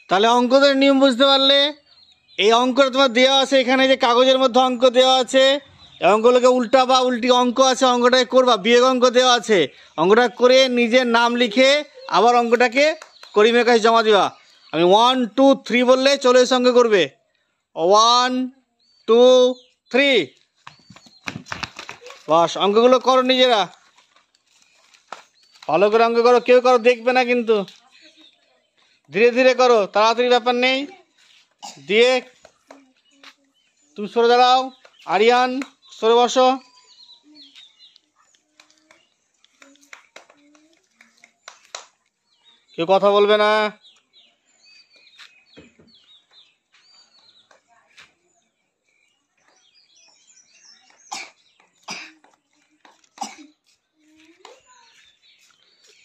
তাহলে অঙ্কদের নিয়ম বুঝতে পারলে। এই অঙ্কটা তোমার দেওয়া আছে, এখানে যে কাগজের মধ্যে অঙ্ক দেওয়া আছে, অঙ্কগুলোকে উল্টা বা উল্টি অঙ্ক আছে, অঙ্কটাকে করবা। বিয়োগ অঙ্ক দেওয়া আছে, অঙ্কটা করে নিজের নাম লিখে আবার অঙ্কটাকে করিমের কাছে জমা দেওয়া। আমি 1 2 3 বললে চলে এসে অঙ্ক করবে। 1 2 3, বাস। অঙ্কগুলো করো নিজেরা, ভালো করে অঙ্ক করো, কেউ করো দেখবে না কিন্তু, ধীরে ধীরে করো, তাড়াতাড়ি ব্যাপার নেই। দিয়ে তুমি সরে দাঁড়াও, আরিয়ান সরে বসো। কেউ কথা বলবে না।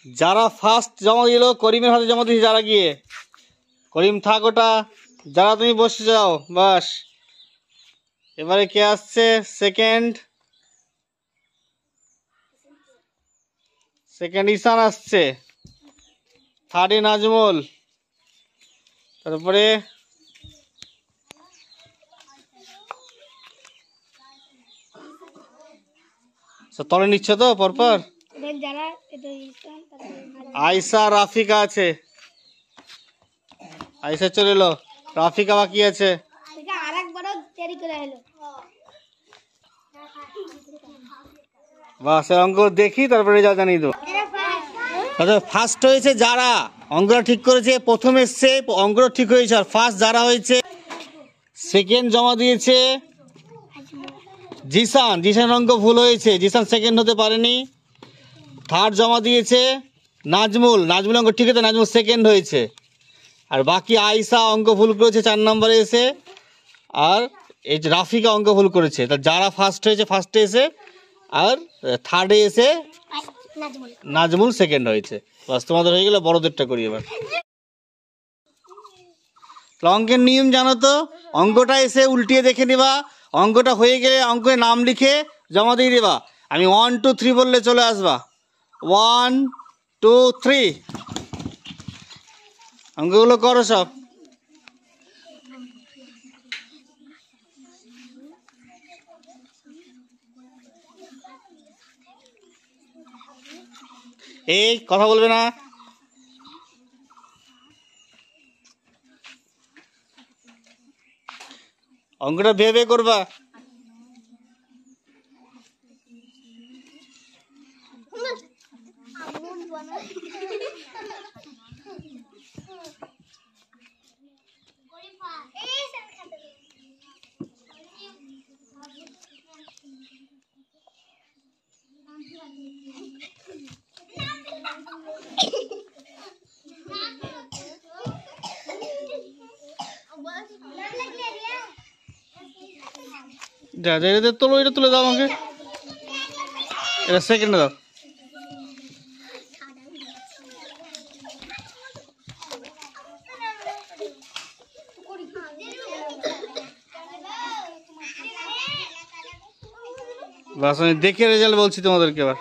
যারা ফার্স্ট জমা দিল করিমের হাতে জমা দিয়েছে, যারা গিয়ে করিম থাক ওটা, যারা তুমি বসে যাও, বাস। এবারে কে আসছে? সেকেন্ড ঈশান আসছে, থার্ডে নাজমুল, তারপরে তলে নিচ্ছ তো পরপর। আয়সা রাফিকা আছে, আয়সা চলে এলো, রাফিকা বাকি আছে। বাস অঙ্ক দেখি তারপরে রেজাল্ট জানিয়ে দেবো। ফার্স্ট হয়েছে যারা অঙ্কটা ঠিক করেছে, প্রথম এসছে অঙ্কটা ঠিক হয়েছে। আর ফার্স্ট যারা হয়েছে, সেকেন্ড জমা দিয়েছে জিসান, জিসান অঙ্ক ভুল হয়েছে, জিসান সেকেন্ড হতে পারেনি। থার্ড জমা দিয়েছে নাজমুল, নাজমুল অঙ্ক ঠিক আছে, নাজমুল সেকেন্ড হয়েছে। আর বাকি আয়সা অঙ্ক ভুল করেছে 4 নম্বরে এসে, আর এই যে রাফিকা অঙ্ক ভুল করেছে। তা যারা ফার্স্ট হয়েছে ফার্স্টে এসে, আর থার্ডে এসে নাজমুল সেকেন্ড হয়েছে। বাস তোমাদের হয়ে গেলে, বড়দেরটা করি এবার। অঙ্কের নিয়ম জানো তো, অঙ্কটা এসে উল্টিয়ে দেখে নিবা, অঙ্কটা হয়ে গেলে অঙ্কের নাম লিখে জমা দিয়ে দেবা। আমি 1 2 3 বললে চলে আসবা। 1 2 3, অঙ্কগুলো করো সব। এই কথা বলবে না। অঙ্কটা ভেবে করবা। যা যা, এটা তোলো, এটা তুলে দাও আমাকে, এটা সেকেন্ডে দাও। বাস আমি দেখে রেজাল্ট বলছি তোমাদেরকে এবার।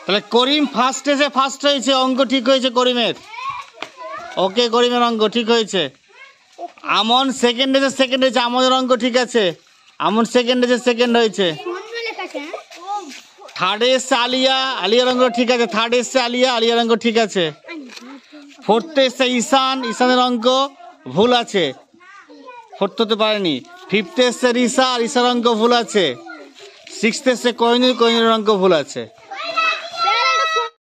তাহলে করিম ফার্স্ট এসে ফার্স্ট হয়েছে, অঙ্ক ঠিক হয়েছে করিমের। ওকে, করিমের অঙ্ক ঠিক হয়েছে। আমন সেকেন্ড এসে সেকেন্ড হয়েছে, আমাদের অঙ্ক ঠিক আছে, আমন সেকেন্ড এসে সেকেন্ড হয়েছে। থার্ডে এসছে আলিয়া, আলিয়ার অঙ্ক ঠিক আছে, থার্ডে এসছে আলিয়া, আলিয়ার অঙ্ক ঠিক আছে। ফোর্থে এসছে ঈশান, ঈশানের অঙ্ক ভুল আছে, ফোর্থ হতে পারেনি। ফিফথে এসছে রিসা, রিসার অঙ্ক ভুল আছে। সিক্সথে এসছে কোহিনুর, কোহিনুরের অঙ্ক ভুল আছে।